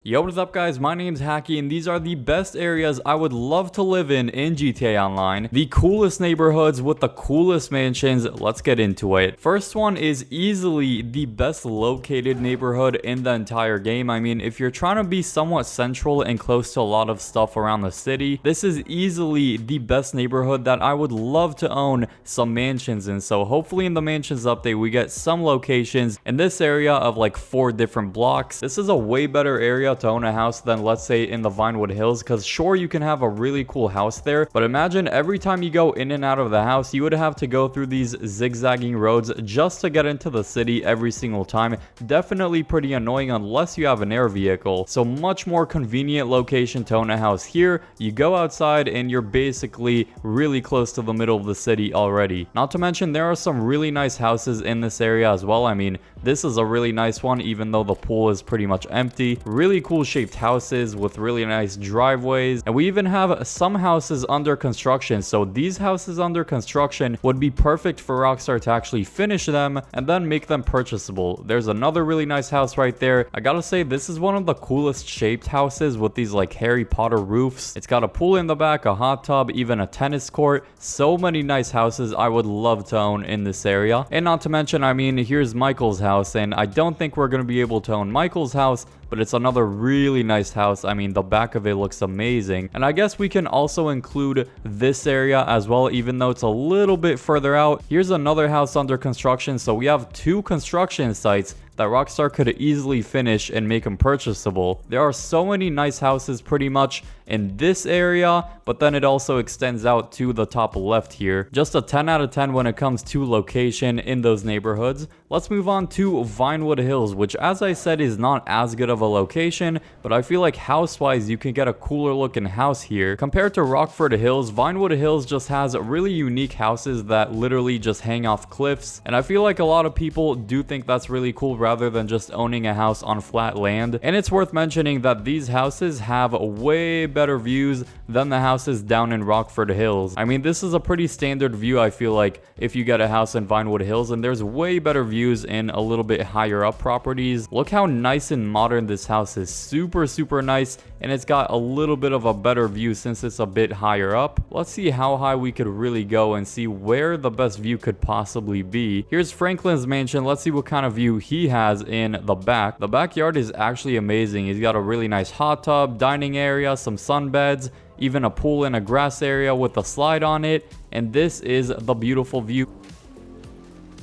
Yo, what is up guys, my name's Hakiii and these are the best areas I would love to live in GTA Online. The coolest neighborhoods with the coolest mansions. Let's get into it. First one is easily the best located neighborhood in the entire game. I mean, if you're trying to be somewhat central and close to a lot of stuff around the city, this is easily the best neighborhood that I would love to own some mansions in. So hopefully in the mansions update we get some locations in this area of like 4 different blocks. This is a way better area to own a house than, let's say, in the Vinewood Hills, because sure, you can have a really cool house there, but imagine every time you go in and out of the house you would have to go through these zigzagging roads just to get into the city every single time. Definitely pretty annoying unless you have an air vehicle. So much more convenient location to own a house here. You go outside and you're basically really close to the middle of the city already. Not to mention there are some really nice houses in this area as well. I mean, this is a really nice one even though the pool is pretty much empty. Really cool shaped houses with really nice driveways, and we even have some houses under construction. So these houses under construction would be perfect for Rockstar to actually finish them and then make them purchasable. There's another really nice house right there. I gotta say, this is one of the coolest shaped houses with these like Harry Potter roofs. It's got a pool in the back, a hot tub, even a tennis court. So many nice houses I would love to own in this area. And not to mention, I mean, here's Michael's house, and I don't think we're gonna be able to own Michael's house, but it's another really nice house. I mean, the back of it looks amazing. And I guess we can also include this area as well, even though it's a little bit further out. Here's another house under construction. So we have 2 construction sites that Rockstar could easily finish and make them purchasable. There are so many nice houses pretty much in this area, but then it also extends out to the top left here. Just a 10 out of 10 when it comes to location in those neighborhoods. Let's move on to Vinewood Hills, which, as I said, is not as good of a location, but I feel like house-wise you can get a cooler looking house here. Compared to Rockford Hills, Vinewood Hills just has really unique houses that literally just hang off cliffs, and I feel like a lot of people do think that's really cool rather than just owning a house on flat land. And it's worth mentioning that these houses have way better views than the houses down in Rockford Hills. I mean, this is a pretty standard view, I feel like, if you get a house in Vinewood Hills, and there's way better views in a little bit higher up properties. Look how nice and modern this house is. Super nice, and it's got a little bit of a better view since it's a bit higher up. Let's see how high we could really go and see where the best view could possibly be. Here's Franklin's mansion. Let's see what kind of view he has in the back. The backyard is actually amazing. He's got a really nice hot tub, dining area, some sunbeds, even a pool in a grass area with a slide on it, and this is the beautiful view.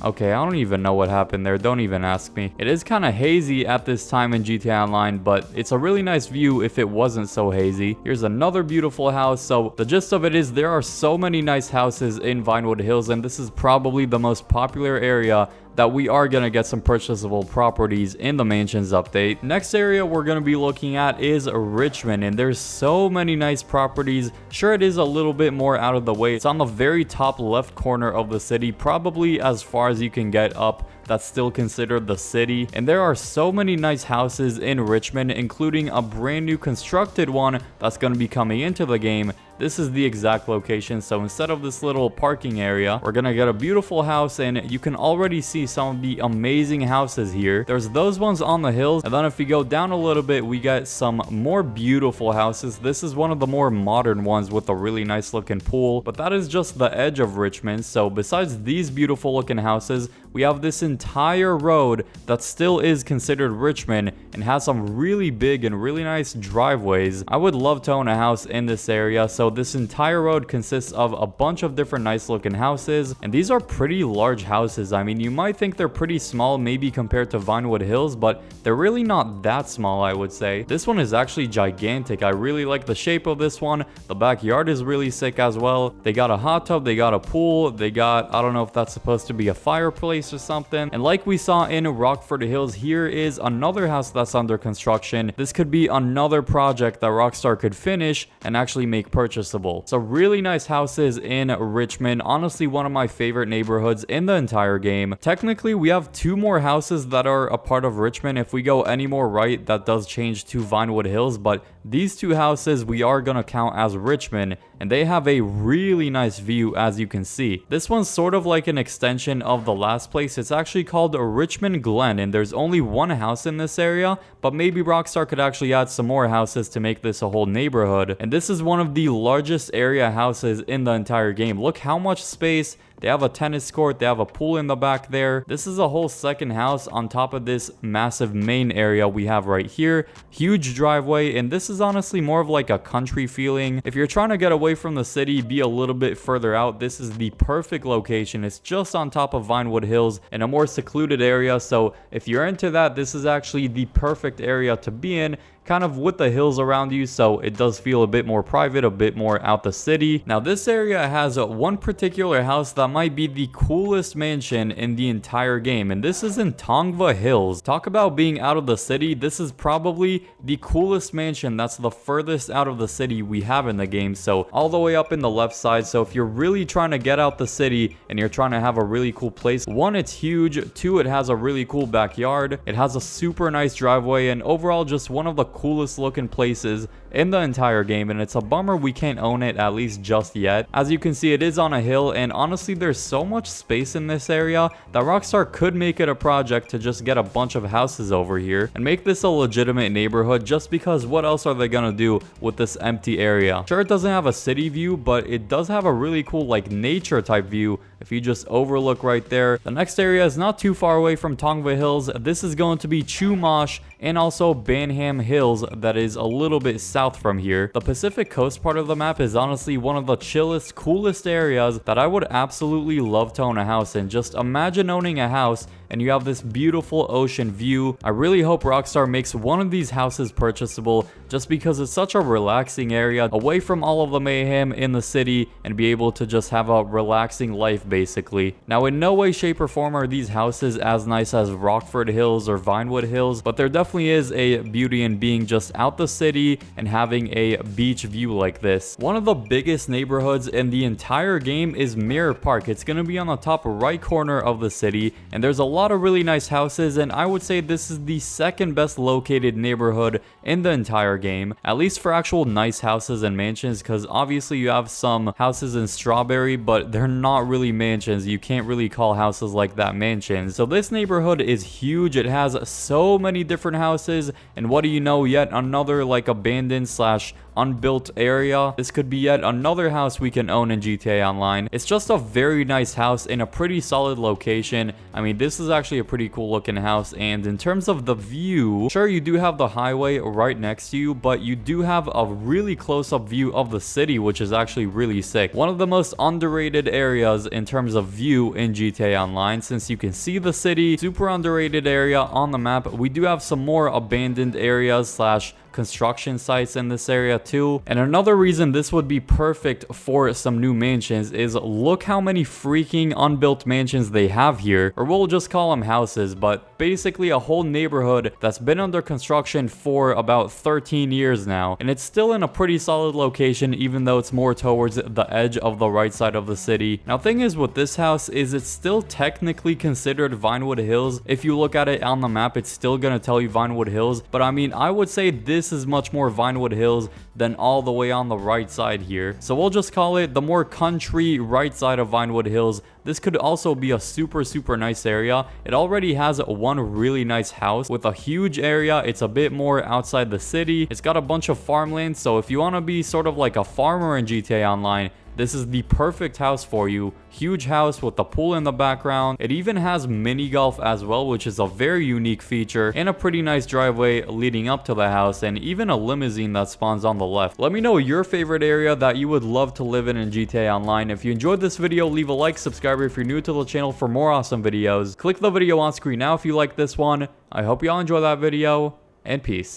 Okay, I don't even know what happened there. Don't even ask me. It is kind of hazy at this time in GTA Online, but it's a really nice view if it wasn't so hazy. Here's another beautiful house. So the gist of it is there are so many nice houses in Vinewood Hills, and this is probably the most popular area that we are going to get some purchasable properties in the mansions update. Next area we're going to be looking at is Richmond, and there's so many nice properties. Sure, it is a little bit more out of the way. It's on the very top left corner of the city, probably as far as you can get up. That's still considered the city, and there are so many nice houses in Richmond, including a brand new constructed one that's going to be coming into the game. This is the exact location, so instead of this little parking area, we're gonna get a beautiful house, and you can already see some of the amazing houses here. There's those ones on the hills, and then if we go down a little bit, we get some more beautiful houses. This is one of the more modern ones with a really nice looking pool, but that is just the edge of Richmond. So besides these beautiful looking houses, we have this entire road that still is considered Richmond and has some really big and really nice driveways. I would love to own a house in this area. So this entire road consists of a bunch of different nice looking houses, and these are pretty large houses. I mean, you might think they're pretty small maybe compared to Vinewood Hills, but they're really not that small, I would say. This one is actually gigantic. I really like the shape of this one. The backyard is really sick as well. They got a hot tub, they got a pool, they got, I don't know if that's supposed to be a fireplace or something. And like we saw in Rockford Hills, here is another house that's under construction. This could be another project that Rockstar could finish and actually make purchasable. So really nice houses in Richmond. Honestly, one of my favorite neighborhoods in the entire game. Technically, we have 2 more houses that are a part of Richmond. If we go any more right, that does change to Vinewood Hills, but these 2 houses we are going to count as Richmond, and they have a really nice view, as you can see. This one's sort of like an extension of the last place. It's actually called Richmond Glen, and there's only one house in this area, but maybe Rockstar could actually add some more houses to make this a whole neighborhood. And this is one of the largest area houses in the entire game. Look how much space. They have a tennis court, they have a pool in the back there. This is a whole second house on top of this massive main area we have right here. Huge driveway, and this is honestly more of like a country feeling. If you're trying to get away from the city, be a little bit further out, this is the perfect location. It's just on top of Vinewood Hills in a more secluded area, so if you're into that, this is actually the perfect area to be in, kind of with the hills around you, so it does feel a bit more private, a bit more out the city. Now this area has one particular house that might be the coolest mansion in the entire game, and this is in Tongva Hills. Talk about being out of the city. This is probably the coolest mansion that's the furthest out of the city we have in the game, so all the way up in the left side. So if you're really trying to get out the city and you're trying to have a really cool place, one, it's huge, two, it has a really cool backyard, it has a super nice driveway, and overall just one of the coolest looking places in the entire game. And it's a bummer we can't own it, at least just yet. As you can see, it is on a hill, and honestly there's so much space in this area that Rockstar could make it a project to just get a bunch of houses over here and make this a legitimate neighborhood, just because what else are they gonna do with this empty area? Sure, it doesn't have a city view, but it does have a really cool like nature type view if you just overlook right there. The next area is not too far away from Tongva Hills. This is going to be Chumash and also Banham Hills, that is a little bit south from here. The Pacific Coast part of the map is honestly one of the chillest, coolest areas that I would absolutely love to own a house in. Just imagine owning a house and you have this beautiful ocean view. I really hope Rockstar makes one of these houses purchasable, just because it's such a relaxing area, away from all of the mayhem in the city, and be able to just have a relaxing life basically. Now in no way, shape, or form are these houses as nice as Rockford Hills or Vinewood Hills, but there definitely is a beauty in being just out the city and having a beach view like this. One of the biggest neighborhoods in the entire game is Mirror Park. It's going to be on the top right corner of the city, and there's a lot of really nice houses, and I would say this is the second best located neighborhood in the entire game, at least for actual nice houses and mansions, because obviously you have some houses in Strawberry, but they're not really mansions. You can't really call houses like that mansions. So this neighborhood is huge. It has so many different houses, and what do you know, yet another like abandoned slash unbuilt area. This could be yet another house we can own in GTA Online. It's just a very nice house in a pretty solid location. I mean, this is actually a pretty cool looking house, and in terms of the view, sure, you do have the highway right next to you, but you do have a really close-up view of the city, which is actually really sick. One of the most underrated areas in terms of view in GTA Online, since you can see the city. Super underrated area on the map. We do have some more abandoned areas slash construction sites in this area too. And another reason this would be perfect for some new mansions is look how many freaking unbuilt mansions they have here, or we'll just call them houses, but basically a whole neighborhood that's been under construction for about 13 years now, and it's still in a pretty solid location, even though it's more towards the edge of the right side of the city. Now thing is with this house is it's still technically considered Vinewood Hills. If you look at it on the map, it's still gonna tell you Vinewood Hills, but I mean, I would say this is much more Vinewood Hills than all the way on the right side here. So we'll just call it the more country right side of Vinewood Hills. This could also be a super nice area. It already has one really nice house with a huge area. It's a bit more outside the city. It's got a bunch of farmland, so if you want to be sort of like a farmer in GTA Online, this is the perfect house for you. Huge house with a pool in the background. It even has mini golf as well, which is a very unique feature, and a pretty nice driveway leading up to the house, and even a limousine that spawns on the left. Let me know your favorite area that you would love to live in GTA Online. If you enjoyed this video, leave a like, subscribe if you're new to the channel for more awesome videos. Click the video on screen now if you like this one. I hope y'all enjoy that video, and peace.